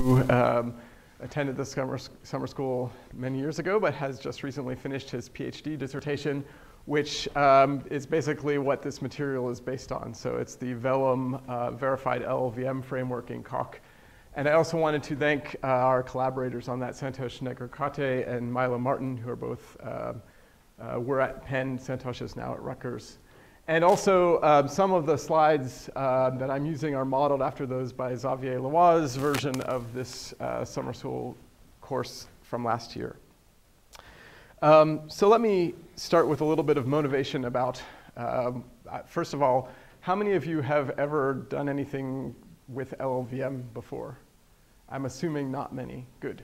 who attended the summer school many years ago, but has just recently finished his PhD dissertation, which is basically what this material is based on. So it's the Vellum verified LLVM framework in Coq. And I also wanted to thank our collaborators on that, Santosh Negrkate and Milo Martin, who are both were at Penn. Santosh is now at Rutgers. And also, some of the slides that I'm using are modeled after those by Xavier Leroy's version of this summer school course from last year. So let me start with a little bit of motivation about, first of all, how many of you have ever done anything with LLVM before? I'm assuming not many. Good.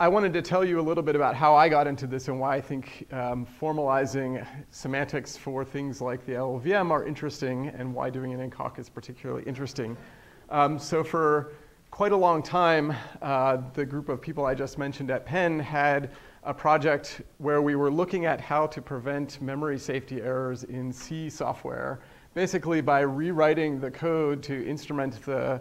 I wanted to tell you a little bit about how I got into this and why I think formalizing semantics for things like the LLVM are interesting and why doing it in Coq is particularly interesting. So for quite a long time, the group of people I just mentioned at Penn had a project where we were looking at how to prevent memory safety errors in C software, basically by rewriting the code to instrument the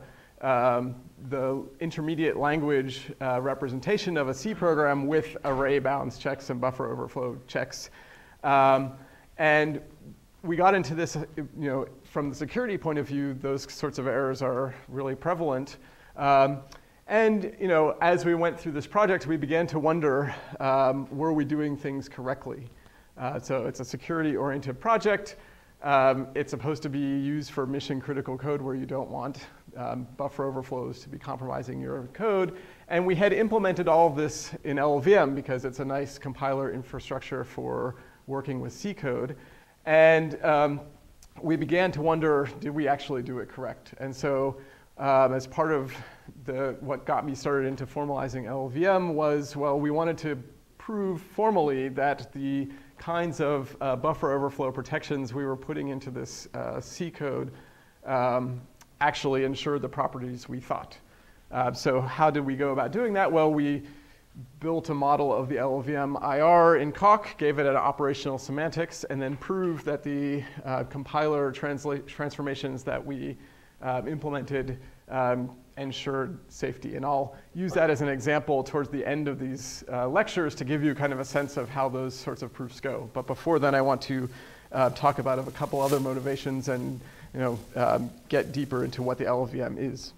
intermediate language representation of a C program with array bounds checks and buffer overflow checks. And we got into this, from the security point of view, those sorts of errors are really prevalent. And as we went through this project, we began to wonder, were we doing things correctly? So it's a security-oriented project. It's supposed to be used for mission-critical code where you don't want buffer overflows to be compromising your code. And we had implemented all of this in LLVM because it's a nice compiler infrastructure for working with C code. And we began to wonder, did we actually do it correct? And so as part of what got me started into formalizing LLVM was, well, we wanted to prove formally that the kinds of buffer overflow protections we were putting into this C code actually ensured the properties we thought. So how did we go about doing that? Well, we built a model of the LLVM IR in Coq, gave it an operational semantics, and then proved that the compiler transformations that we implemented ensured safety. And I'll use that as an example towards the end of these lectures to give you kind of a sense of how those sorts of proofs go. But before then, I want to talk about a couple other motivations and get deeper into what the LLVM is.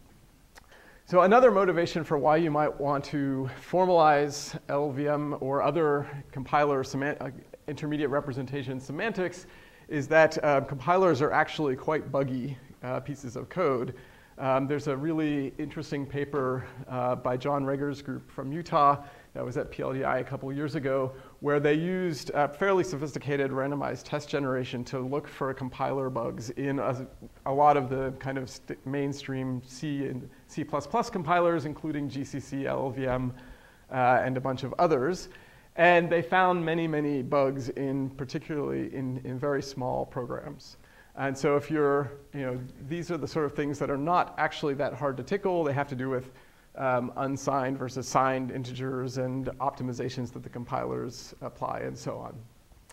So another motivation for why you might want to formalize LLVM or other compiler intermediate representation semantics is that compilers are actually quite buggy pieces of code. There's a really interesting paper by John Rager's group from Utah that was at PLDI a couple years ago, where they used fairly sophisticated randomized test generation to look for compiler bugs in a lot of the kind of mainstream C and C++ compilers, including GCC, LLVM, and a bunch of others. And they found many, many bugs particularly in very small programs. And so if you're, these are the sort of things that are not actually that hard to tickle. They have to do with unsigned versus signed integers and optimizations that the compilers apply and so on.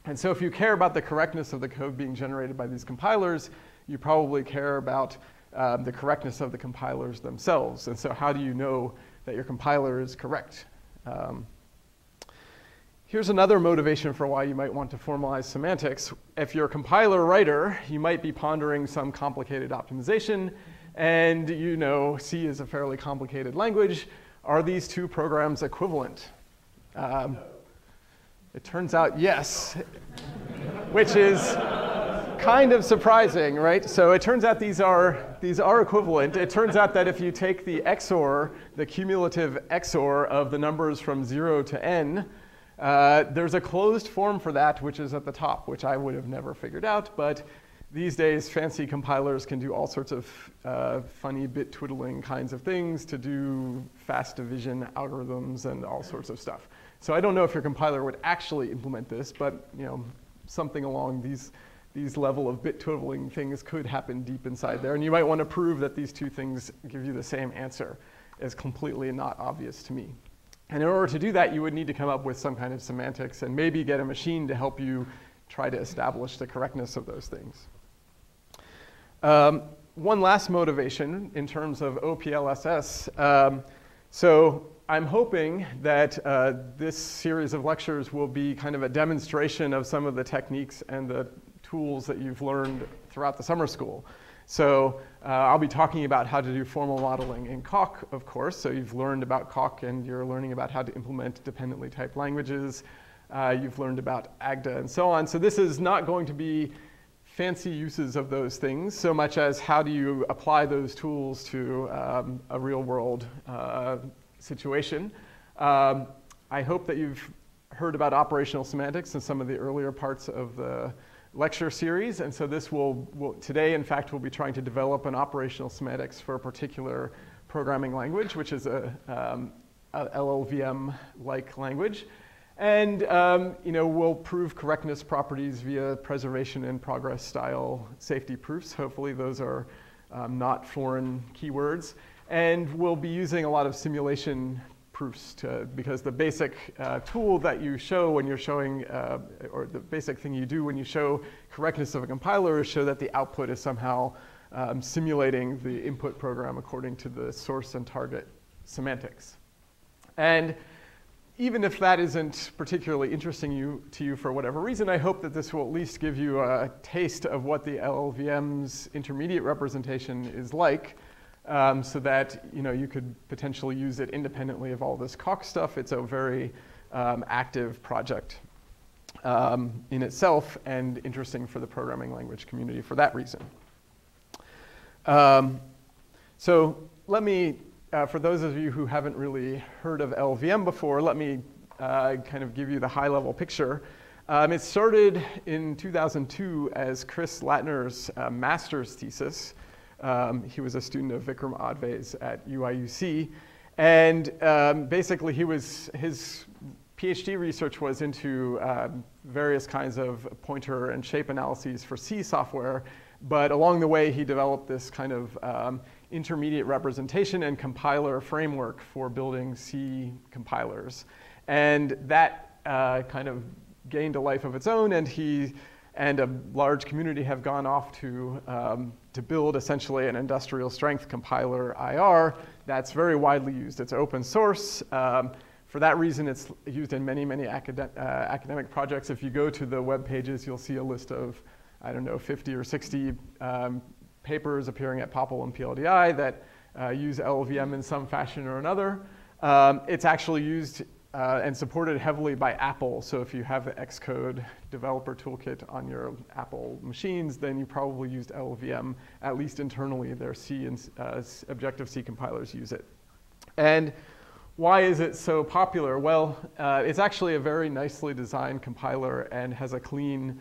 And so if you care about the correctness of the code being generated by these compilers, you probably care about the correctness of the compilers themselves. And so how do you know that your compiler is correct? Here's another motivation for why you might want to formalize semantics. If you're a compiler writer, you might be pondering some complicated optimization, and C is a fairly complicated language. Are these two programs equivalent? It turns out yes, which is kind of surprising, right? So it turns out these are equivalent. It turns out that if you take the XOR, the cumulative XOR of the numbers from 0 to n, there's a closed form for that, which is at the top, which I would have never figured out. But these days, fancy compilers can do all sorts of funny bit twiddling kinds of things to do fast division algorithms and all sorts of stuff. So I don't know if your compiler would actually implement this, but something along these level of bit twiddling things could happen deep inside there. And you might want to prove that these two things give you the same answer. Is completely not obvious to me. And in order to do that, you would need to come up with some kind of semantics and maybe get a machine to help you try to establish the correctness of those things. one last motivation in terms of OPLSS. So I'm hoping that this series of lectures will be kind of a demonstration of some of the techniques and the tools that you've learned throughout the summer school. So I'll be talking about how to do formal modeling in Coq, of course. So you've learned about Coq and you're learning about how to implement dependently typed languages. You've learned about AGDA and so on. So this is not going to be fancy uses of those things so much as how do you apply those tools to a real world situation. I hope that you've heard about operational semantics in some of the earlier parts of the lecture series, and so this today, in fact, we'll be trying to develop an operational semantics for a particular programming language, which is a LLVM-like language. And we'll prove correctness properties via preservation in progress style safety proofs. Hopefully those are not foreign keywords. And we'll be using a lot of simulation proofs because the basic tool that you show when you're showing, or the basic thing you do when you show correctness of a compiler is show that the output is somehow simulating the input program according to the source and target semantics. And even if that isn't particularly interesting to you for whatever reason, I hope that this will at least give you a taste of what the LLVM's intermediate representation is like. So that you could potentially use it independently of all this Coq stuff. It's a very active project in itself and interesting for the programming language community for that reason. So let me, for those of you who haven't really heard of LLVM before, let me kind of give you the high-level picture. It started in 2002 as Chris Latner's master's thesis. He was a student of Vikram Advai's at UIUC. And basically, his PhD research was into various kinds of pointer and shape analyses for C software. But along the way, he developed this kind of intermediate representation and compiler framework for building C compilers. And that kind of gained a life of its own. And he and a large community have gone off to build essentially an industrial strength compiler IR that's very widely used. It's open source. For that reason, it's used in many, many academic projects. If you go to the web pages, you'll see a list of, I don't know, 50 or 60 papers appearing at POPL and PLDI that use LLVM in some fashion or another. It's actually used and supported heavily by Apple. So if you have the Xcode developer toolkit on your Apple machines, then you probably used LLVM, at least internally. Their C and Objective-C compilers use it. And why is it so popular? Well, it's actually a very nicely designed compiler and has a clean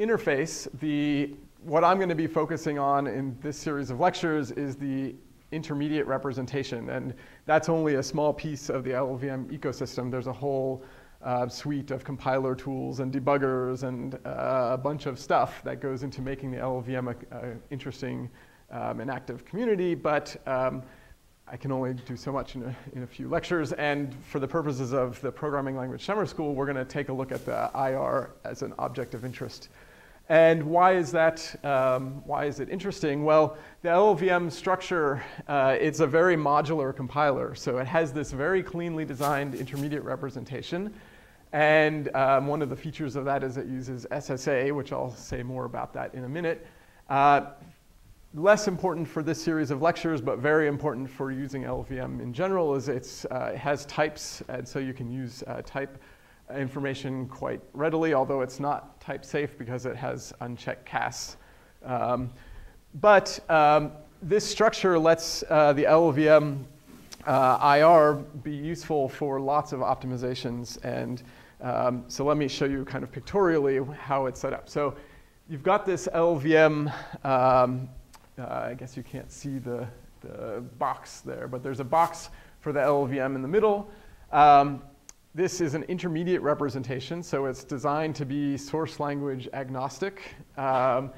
interface. What I'm going to be focusing on in this series of lectures is the intermediate representation, and that's only a small piece of the LLVM ecosystem. There's a whole suite of compiler tools and debuggers and a bunch of stuff that goes into making the LLVM a interesting and active community, but I can only do so much in a few lectures, and for the purposes of the programming language summer school, we're going to take a look at the IR as an object of interest. And why is that? Why is it interesting? Well, the LLVM structure, it's a very modular compiler. So it has this very cleanly designed intermediate representation. And one of the features of that is it uses SSA, which I'll say more about that in a minute. Less important for this series of lectures, but very important for using LLVM in general, is it has types. And so you can use type information quite readily, although it's not type safe because it has unchecked casts. But this structure lets the LLVM IR be useful for lots of optimizations. And so let me show you kind of pictorially how it's set up. So you've got this LLVM, I guess you can't see the box there, but there's a box for the LLVM in the middle. This is an intermediate representation, so it's designed to be source language agnostic. The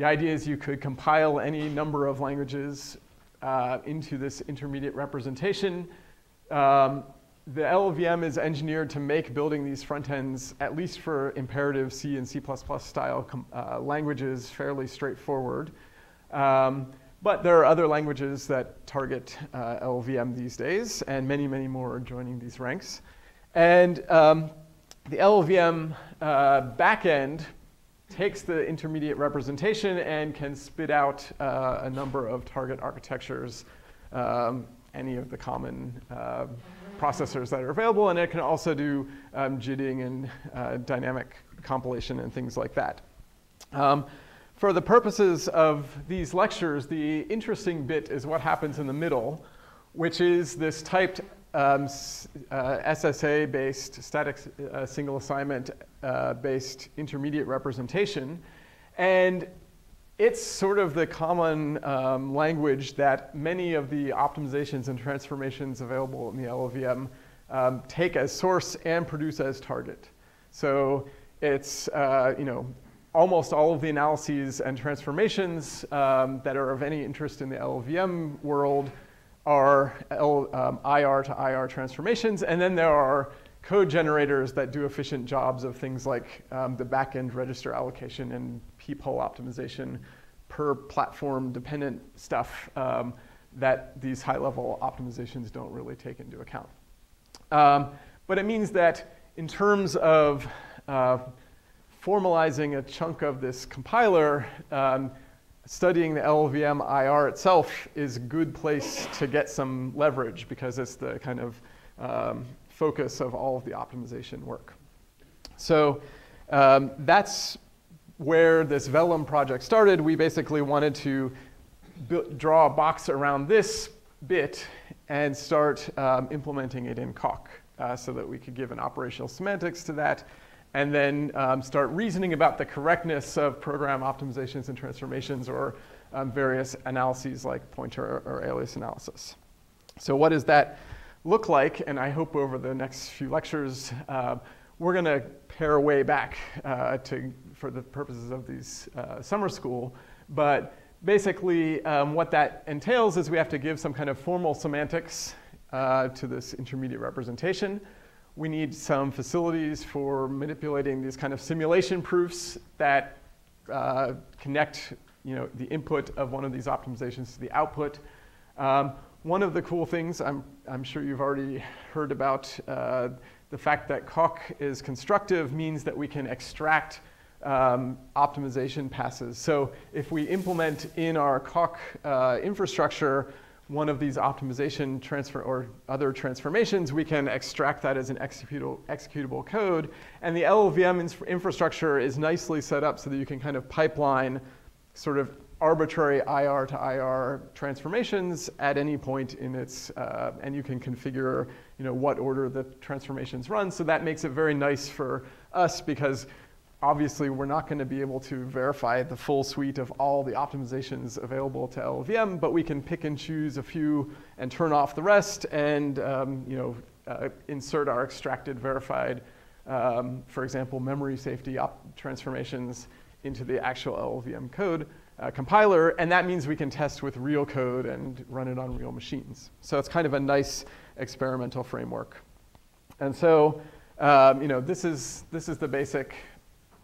idea is you could compile any number of languages into this intermediate representation. The LLVM is engineered to make building these front ends, at least for imperative C and C++ style languages, fairly straightforward. But there are other languages that target LLVM these days, and many, many more are joining these ranks. And the LLVM backend takes the intermediate representation and can spit out a number of target architectures, any of the common processors that are available, and it can also do JITting and dynamic compilation and things like that. For the purposes of these lectures, the interesting bit is what happens in the middle, which is this typed SSA-based, static single assignment-based intermediate representation. And it's sort of the common language that many of the optimizations and transformations available in the LLVM take as source and produce as target. So it's, almost all of the analyses and transformations that are of any interest in the LLVM world are IR to IR transformations, and then there are code generators that do efficient jobs of things like the backend register allocation and peephole optimization per platform dependent stuff that these high-level optimizations don't really take into account. But it means that in terms of formalizing a chunk of this compiler, studying the LLVM IR itself is a good place to get some leverage because it's the kind of focus of all of the optimization work. So that's where this Vellum project started. We basically wanted to draw a box around this bit and start implementing it in Coq so that we could give an operational semantics to that, and then start reasoning about the correctness of program optimizations and transformations or various analyses like pointer or alias analysis. So what does that look like? And I hope over the next few lectures, we're going to pare way back for the purposes of these summer school. But basically, what that entails is we have to give some kind of formal semantics to this intermediate representation. We need some facilities for manipulating these kind of simulation proofs that connect the input of one of these optimizations to the output. One of the cool things, I'm sure you've already heard about, the fact that Coq is constructive means that we can extract optimization passes. So if we implement in our Coq infrastructure one of these optimization transfer or other transformations, we can extract that as an executable code. And the LLVM infrastructure is nicely set up so that you can kind of pipeline sort of arbitrary IR to IR transformations at any point in its, and you can configure what order the transformations run. So that makes it very nice for us because obviously, we're not going to be able to verify the full suite of all the optimizations available to LLVM, but we can pick and choose a few and turn off the rest and insert our extracted, verified, for example, memory safety transformations into the actual LLVM code compiler, and that means we can test with real code and run it on real machines. So it's kind of a nice experimental framework. And so this is the basic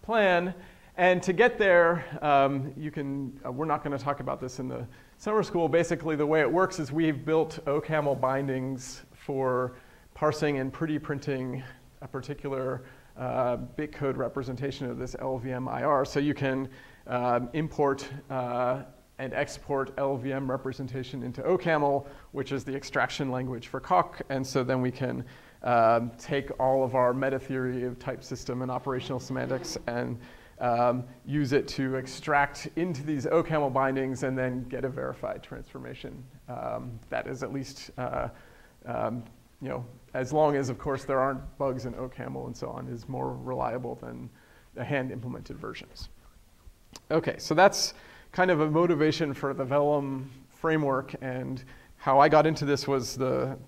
plan, and to get there, we're not going to talk about this in the summer school. Basically, the way it works is we've built OCaml bindings for parsing and pretty printing a particular bitcode representation of this LLVM IR. So you can import and export LLVM representation into OCaml, which is the extraction language for Coq, and so then we can take all of our meta theory of type system and operational semantics and use it to extract into these OCaml bindings and then get a verified transformation. That is at least, as long as, of course, there aren't bugs in OCaml and so on, is more reliable than the hand-implemented versions. Okay, so that's kind of a motivation for the Vellum framework, and how I got into this was the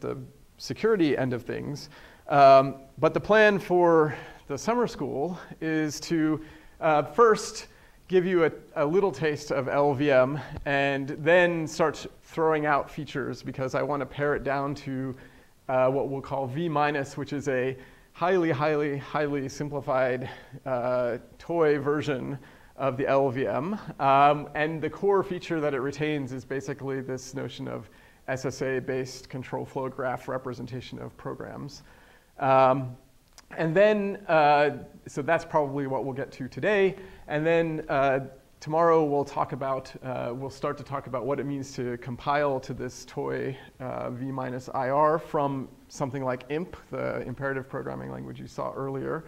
security end of things. But the plan for the summer school is to first give you a little taste of LLVM and then start throwing out features because I want to pare it down to what we'll call V-, which is a highly, highly, highly simplified toy version of the LLVM. And the core feature that it retains is basically this notion of SSA-based control flow graph representation of programs. And then, so that's probably what we'll get to today. And then tomorrow we'll start to talk about what it means to compile to this toy v-IR from something like IMP, the imperative programming language you saw earlier.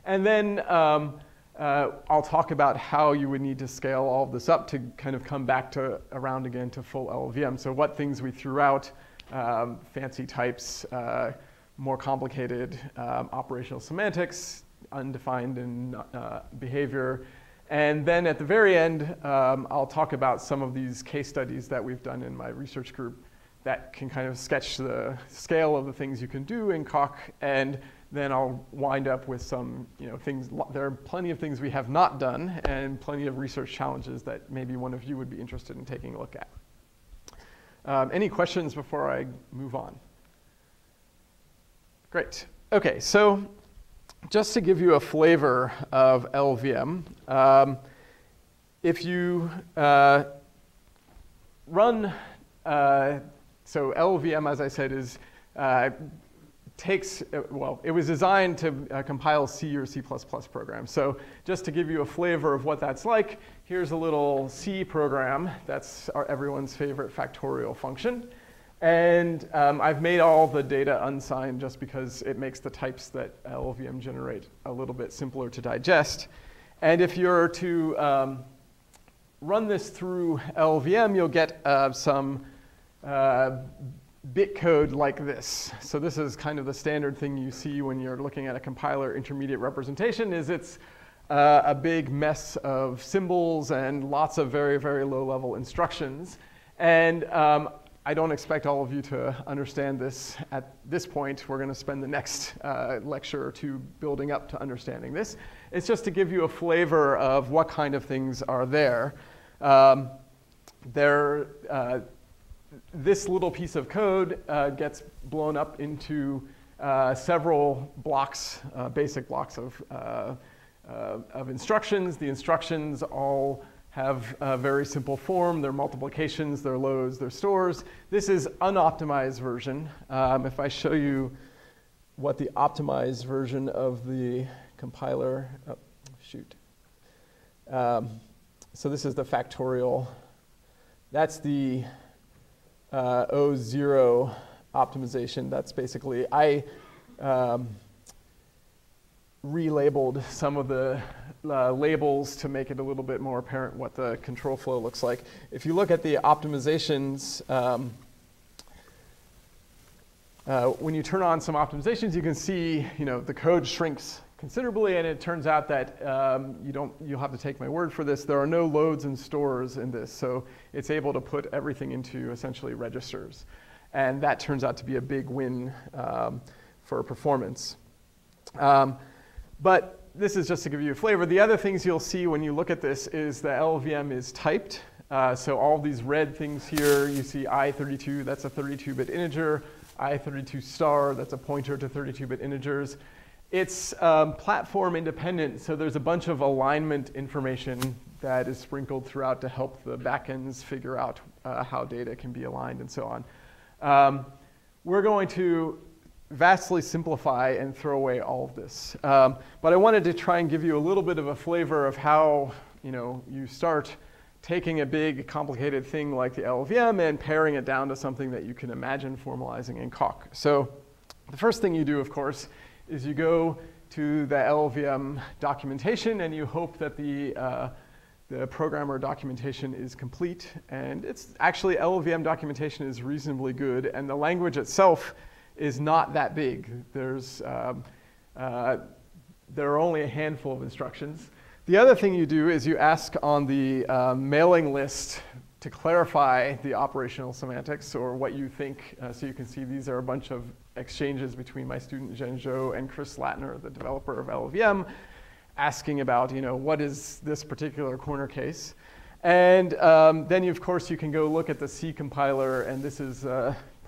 And then I'll talk about how you would need to scale all of this up to kind of come back to around again to full LLVM. So what things we threw out, fancy types, more complicated operational semantics, undefined in behavior. And then at the very end, I'll talk about some of these case studies that we've done in my research group that can kind of sketch the scale of the things you can do in Coq. And then I'll wind up with some things. There are plenty of things we have not done and plenty of research challenges that maybe one of you would be interested in taking a look at. Any questions before I move on? Great. OK, so just to give you a flavor of LLVM, if you run, so LLVM, as I said, is it was designed to compile C or C++ programs. So just to give you a flavor of what that's like, here's a little C program. That's everyone's favorite factorial function. And I've made all the data unsigned just because it makes the types that LLVM generate a little bit simpler to digest. And if you're to run this through LLVM, you'll get some bit code like this. So this is kind of the standard thing you see when you're looking at a compiler intermediate representation. It's a big mess of symbols and lots of very, very low-level instructions. And I don't expect all of you to understand this at this point. We're going to spend the next lecture or two building up to understanding this. It's just to give you a flavor of what kind of things are there. This little piece of code gets blown up into several blocks, basic blocks of instructions. The instructions all have a very simple form. They're multiplications, they're loads, they're stores. This is unoptimized version. If I show you what the optimized version of the compiler, so this is the factorial. That's the O0 optimization. That's basically, I relabeled some of the labels to make it a little bit more apparent what the control flow looks like. If you look at the optimizations, when you turn on some optimizations, you can see the code shrinks considerably, and it turns out that you'll have to take my word for this. There are no loads and stores in this, so it's able to put everything into essentially registers. And that turns out to be a big win for performance. But this is just to give you a flavor. The other things you'll see when you look at this is the LLVM is typed. So all these red things here, you see I32, that's a 32-bit integer. I32 star, that's a pointer to 32-bit integers. It's platform independent, so there's a bunch of alignment information that is sprinkled throughout to help the backends figure out how data can be aligned and so on. We're going to vastly simplify and throw away all of this. But I wanted to try and give you a little bit of a flavor of how you start taking a big, complicated thing like the LLVM and paring it down to something that you can imagine formalizing in Coq. So the first thing you do, of course, is you go to the LLVM documentation and you hope that the programmer documentation is complete. And it's actually, LLVM documentation is reasonably good, and the language itself is not that big. There are only a handful of instructions. The other thing you do is you ask on the mailing list to clarify the operational semantics or what you think. So you can see these are a bunch of exchanges between my student Zhenzhou and Chris Latner, the developer of LLVM, asking about what is this particular corner case. And then of course you can go look at the C compiler, and this is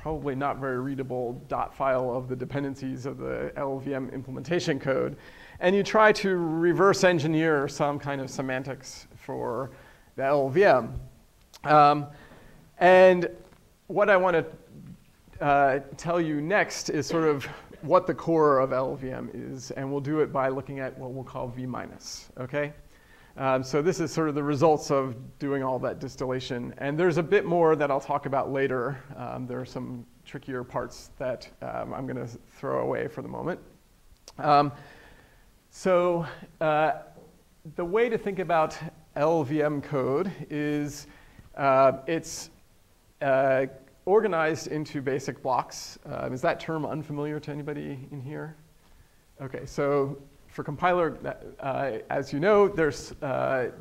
probably not very readable dot file of the dependencies of the LLVM implementation code. And you try to reverse engineer some kind of semantics for the LLVM. And what I want to tell you next is sort of what the core of LLVM is, and we'll do it by looking at what we'll call V-, okay? So this is sort of the results of doing all that distillation. And there's a bit more that I'll talk about later. There are some trickier parts that I'm going to throw away for the moment. So the way to think about LLVM code is it's organized into basic blocks. Is that term unfamiliar to anybody in here? Okay, so for compiler, as you know, there's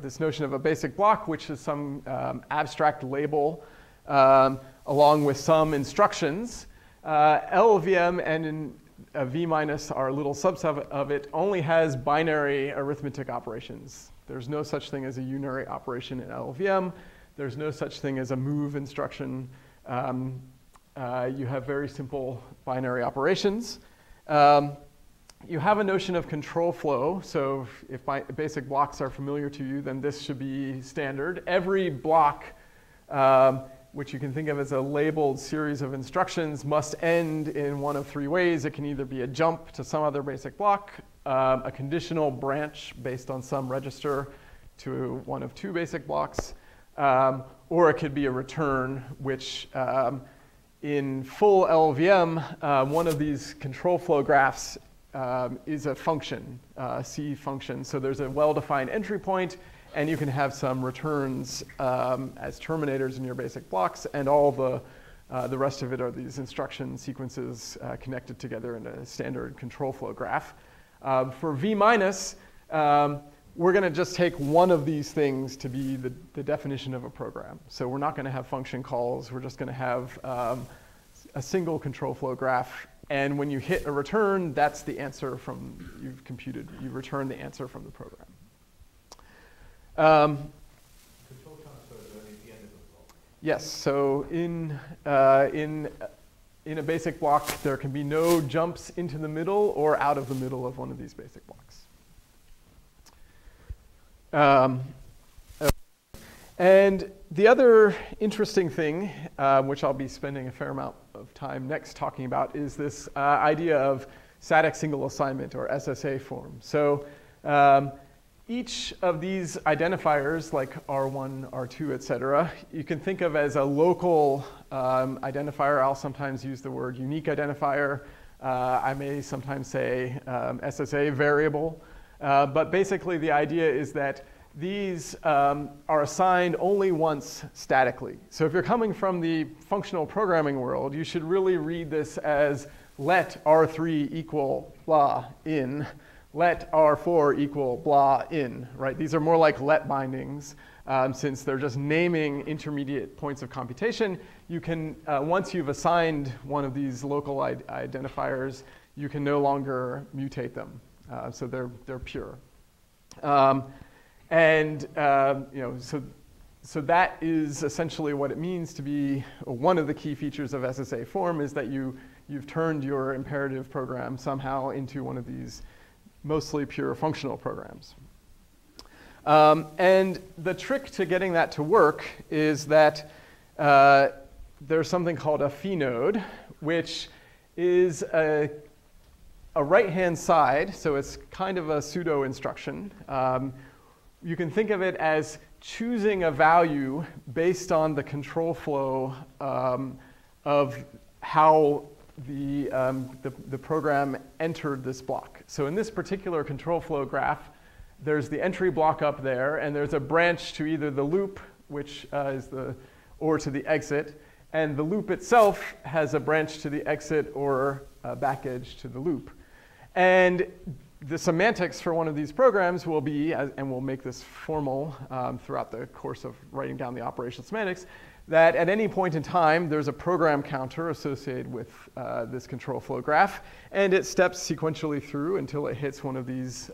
this notion of a basic block, which is some abstract label along with some instructions. LLVM and V- are a little subset of it, only has binary arithmetic operations. There's no such thing as a unary operation in LLVM. There's no such thing as a move instruction. You have very simple binary operations. You have a notion of control flow. So if basic blocks are familiar to you, then this should be standard. Every block, which you can think of as a labeled series of instructions, must end in one of three ways. It can either be a jump to some other basic block, a conditional branch based on some register to one of two basic blocks, or it could be a return, which in full LLVM, one of these control flow graphs is a function, C function. So there's a well-defined entry point, and you can have some returns as terminators in your basic blocks, and all the rest of it are these instruction sequences connected together in a standard control flow graph. For V-, we're going to just take one of these things to be the definition of a program. So we're not going to have function calls. We're just going to have a single control flow graph. And when you hit a return, that's the answer from you've computed. You return the answer from the program. Control transfer is only at the end of the block. Yes. So in a basic block, there can be no jumps into the middle or out of the middle of one of these basic blocks. And the other interesting thing, which I'll be spending a fair amount of time next talking about, is this idea of static single assignment, or SSA form. So each of these identifiers, like R1, R2, et cetera, you can think of as a local identifier. I'll sometimes use the word unique identifier. I may sometimes say SSA variable. But basically, the idea is that these are assigned only once statically. So if you're coming from the functional programming world, you should really read this as let R3 equal blah in, let R4 equal blah in, right? These are more like let bindings. Since they're just naming intermediate points of computation, you can, once you've assigned one of these local identifiers, you can no longer mutate them. So they're pure. So that is essentially what it means to be one of the key features of SSA form, is that you've turned your imperative program somehow into one of these mostly pure functional programs. And the trick to getting that to work is that there's something called a phi node, which is a right-hand side, so it's kind of a pseudo instruction. You can think of it as choosing a value based on the control flow of how the program entered this block. So in this particular control flow graph, there's the entry block up there, and there's a branch to either the loop, which or to the exit, and the loop itself has a branch to the exit or a back edge to the loop. And the semantics for one of these programs will be, and we'll make this formal throughout the course of writing down the operational semantics, that at any point in time, there's a program counter associated with this control flow graph, and it steps sequentially through until it hits one of these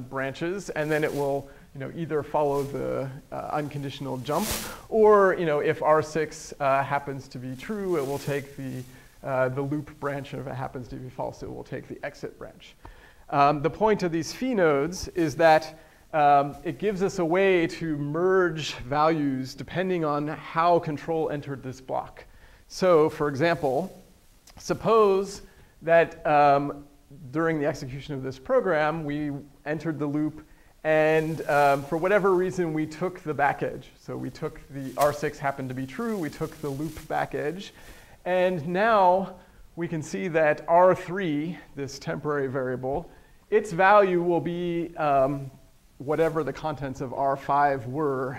branches, and then it will either follow the unconditional jump, or if R6 happens to be true, it will take the the loop branch, and if it happens to be false, it will take the exit branch. The point of these phi nodes is that it gives us a way to merge values depending on how control entered this block. So, for example, suppose that during the execution of this program, we entered the loop, and for whatever reason, we took the back edge. So we took the R6 happened to be true, we took the loop back edge, and now we can see that R3, this temporary variable, its value will be whatever the contents of R5 were.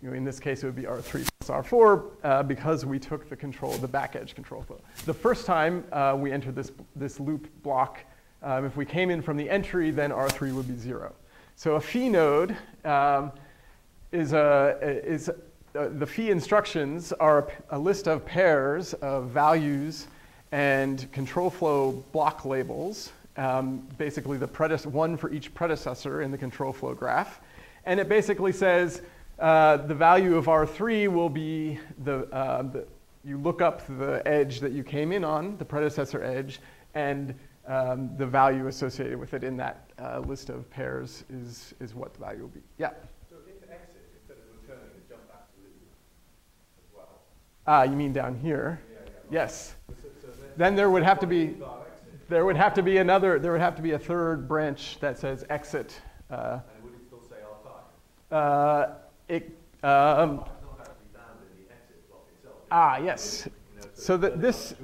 In this case, it would be R3 plus R4 because we took the back edge control flow. The first time we entered this loop block, if we came in from the entry, then R3 would be 0. So a phi node the phi instructions are a list of pairs of values and control flow block labels, basically one for each predecessor in the control flow graph. And it basically says the value of R3 will be you look up the edge that you came in on, the predecessor edge, and the value associated with it in that list of pairs is what the value will be. Yeah? So if exit, instead of returning, it jump back to loop as well? You mean down here? Yeah, right. Yes. So then there would have to be a third branch that says exit. And would it still say R5? It's not actually found in the exit block itself. Yes. So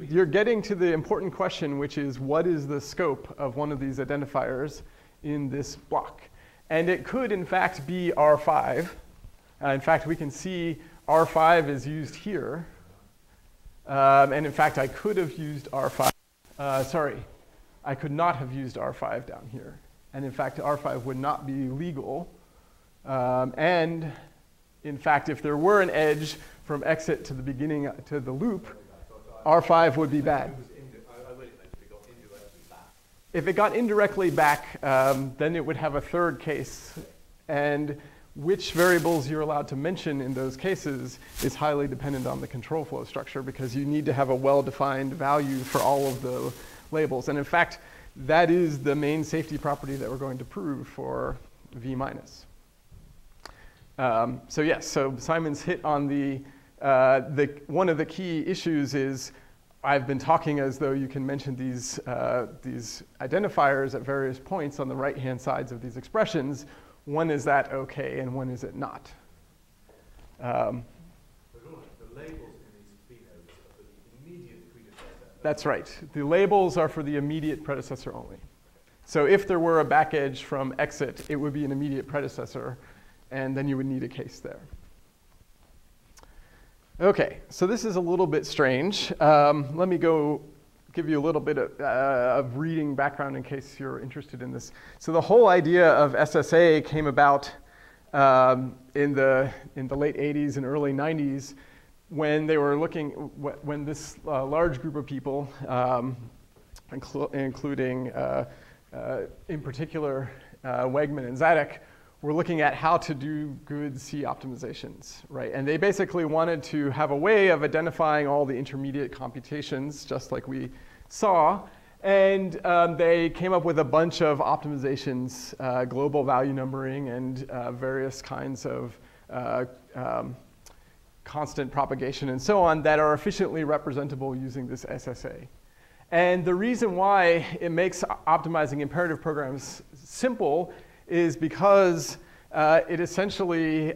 you're getting to the important question, which is what is the scope of one of these identifiers in this block? And it could, in fact, be R5. In fact, we can see R5 is used here. And in fact, I could have used R5. Sorry, I could not have used R5 down here. And in fact, R5 would not be legal. And in fact, if there were an edge from exit to the beginning to the loop, R5 would be bad. If it got indirectly back, then it would have a third case. And which variables you're allowed to mention in those cases is highly dependent on the control flow structure, because you need to have a well-defined value for all of the labels. And in fact, that is the main safety property that we're going to prove for V minus. So yes, so Simon's hit on one of the key issues is I've been talking as though you can mention these identifiers at various points on the right-hand sides of these expressions. When is that okay, and when is it not? The labels in these phi nodes are for the immediate predecessor. That's right. The labels are for the immediate predecessor only. So if there were a back edge from exit, it would be an immediate predecessor, and then you would need a case there. Okay, so this is a little bit strange. Let me go give you a little bit of reading background in case you're interested in this. So the whole idea of SSA came about in the late 80s and early 90s when they were when this large group of people, including in particular Wegman and Zadek, were looking at how to do good C optimizations, right? And they basically wanted to have a way of identifying all the intermediate computations, just like we saw. And they came up with a bunch of optimizations, global value numbering, and various kinds of constant propagation and so on that are efficiently representable using this SSA. And the reason why it makes optimizing imperative programs simple is because it essentially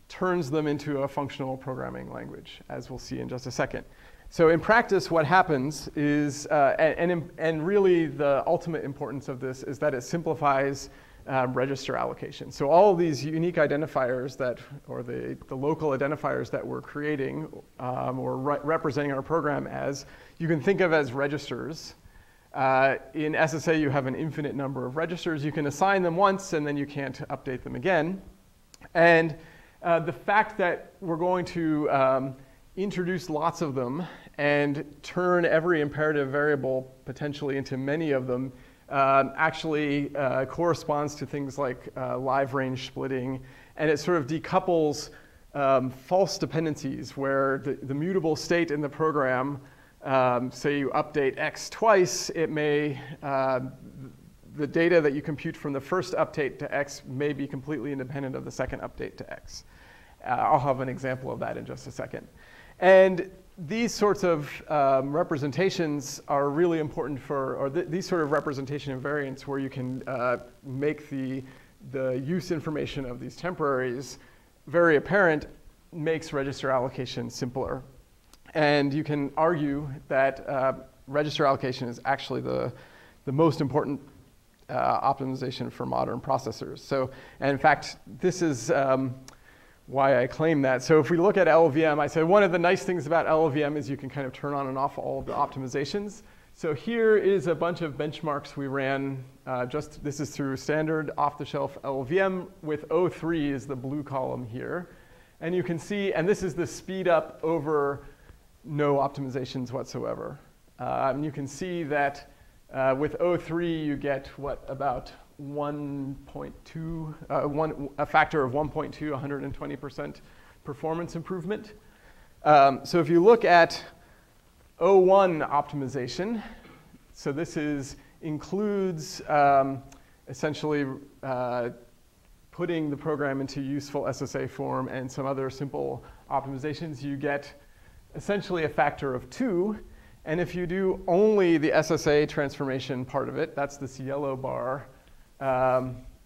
turns them into a functional programming language, as we'll see in just a second. So in practice, what happens is, and really the ultimate importance of this is that it simplifies register allocation. So all of these unique identifiers or the local identifiers that we're creating or representing our program as, you can think of as registers. In SSA, you have an infinite number of registers. You can assign them once, and then you can't update them again. And the fact that we're going to introduce lots of them and turn every imperative variable potentially into many of them actually corresponds to things like live range splitting. And it sort of decouples false dependencies where the mutable state in the program, say you update X twice, it may, the data that you compute from the first update to X may be completely independent of the second update to X. I'll have an example of that in just a second. And these sorts of representations are really important for, or these sort of representation invariants where you can make the use information of these temporaries very apparent, makes register allocation simpler. And you can argue that register allocation is actually the most important optimization for modern processors. So, and in fact, this is why I claim that. So if we look at LLVM, I said one of the nice things about LLVM is you can kind of turn on and off all of the optimizations. So here is a bunch of benchmarks we ran. This is through standard off-the-shelf LLVM with O3 is the blue column here. And you can see, and this is the speed up over no optimizations whatsoever. And you can see that with O3 you get what, about 1.2, a factor of 1.2, 120% performance improvement. So if you look at O1 optimization, so this includes essentially putting the program into useful SSA form and some other simple optimizations, you get essentially a factor of 2. And if you do only the SSA transformation part of it, that's this yellow bar,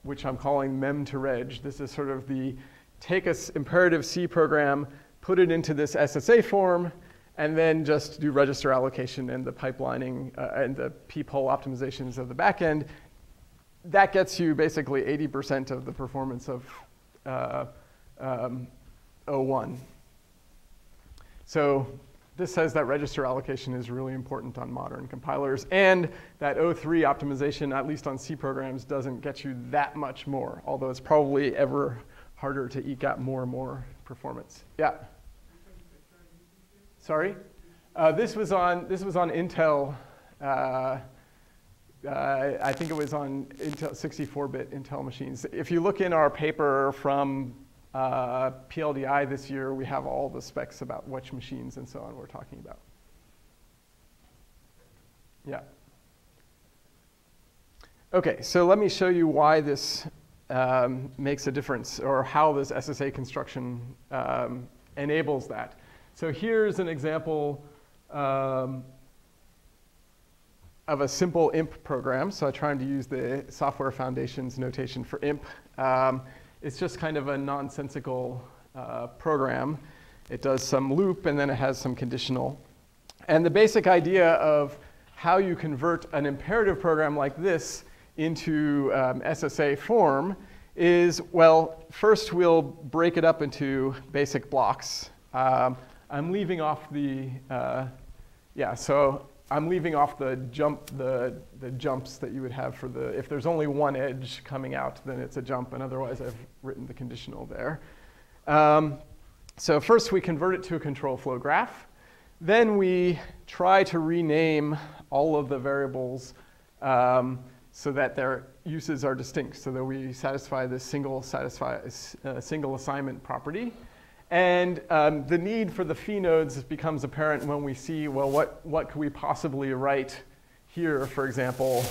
which I'm calling mem to reg. This is sort of the take an imperative C program, put it into this SSA form, and then just do register allocation and the pipelining and the peephole optimizations of the backend. That gets you basically 80% of the performance of O1. So this says that register allocation is really important on modern compilers, and that O3 optimization, at least on C programs, doesn't get you that much more, although it's probably ever harder to eke out more and more performance. Yeah. Sorry, this was on Intel. I think it was on Intel 64-bit Intel machines. If you look in our paper from PLDI this year, we have all the specs about which machines and so on we're talking about. Yeah. Okay, so let me show you why this makes a difference, or how this SSA construction enables that. So here's an example of a simple IMP program. So I'm trying to use the Software Foundation's notation for IMP. It's just kind of a nonsensical program. It does some loop, and then it has some conditional. And the basic idea of how you convert an imperative program like this into SSA form is, well, first we'll break it up into basic blocks. I'm leaving off the, so I'm leaving off the jumps that you would have for the, if there's only one edge coming out, then it's a jump, and otherwise I've written the conditional there. So first we convert it to a control flow graph. Then we try to rename all of the variables so that their uses are distinct, so that we satisfy this single assignment property. And the need for the phi nodes becomes apparent when we see, well, what could we possibly write here, for example.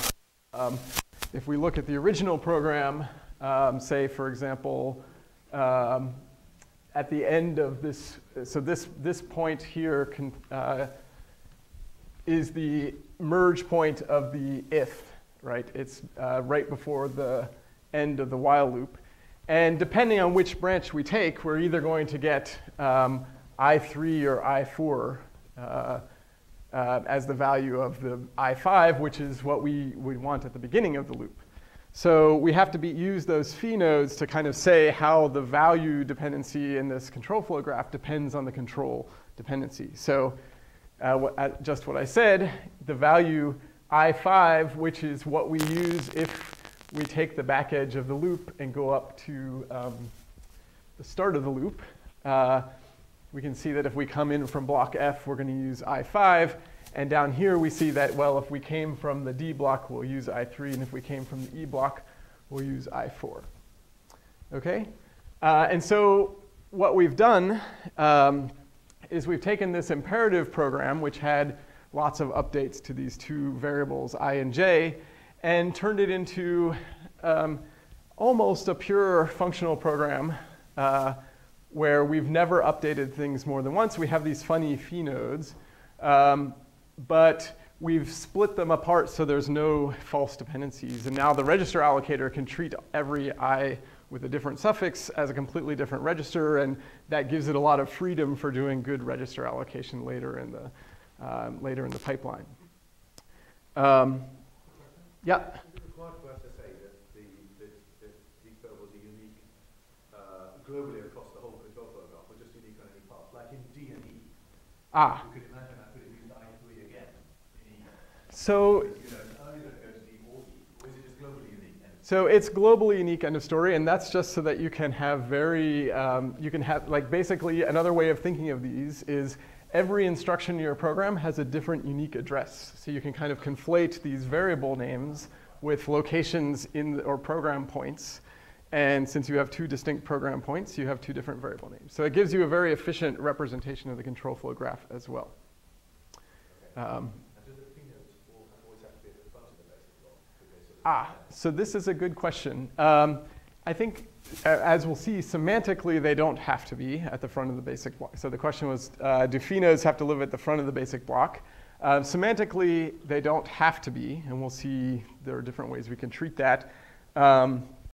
If we look at the original program, say, for example, at the end of this, so this point here is the merge point of the if, right? It's right before the end of the while loop. And depending on which branch we take, we're either going to get I3 or I4 as the value of the I5, which is what we want at the beginning of the loop. So we have to use those phi nodes to kind of say how the value dependency in this control flow graph depends on the control dependency. So just what I said, the value I5, which is what we use if we take the back edge of the loop and go up to the start of the loop. We can see that if we come in from block F, we're going to use I5. And down here, we see that, well, if we came from the D block, we'll use I3. And if we came from the E block, we'll use I4. OK? And so what we've done is we've taken this imperative program, which had lots of updates to these two variables, I and j, and turned it into almost a pure functional program where we've never updated things more than once. We have these funny phi nodes, but we've split them apart so there's no false dependencies. And now the register allocator can treat every I with a different suffix as a completely different register, and that gives it a lot of freedom for doing good register allocation later in the pipeline. Yeah? Is it required for us to say that these variables are unique globally across the whole control flow graph, or just unique on any path? Like in D and E, Ah. you could imagine that could have used I3 again in E. So, Because, it's only going to go to D or E, or is it just globally unique? So it's globally unique, end of story, and that's just so that you can have like basically another way of thinking of these is every instruction in your program has a different unique address. So you can kind of conflate these variable names with locations or program points. And since you have two distinct program points, you have two different variable names. So it gives you a very efficient representation of the control flow graph as well. So this is a good question. I think, as we'll see, semantically, they don't have to be at the front of the basic block. So the question was, do phi nodes have to live at the front of the basic block? Semantically, they don't have to be, and we'll see there are different ways we can treat that.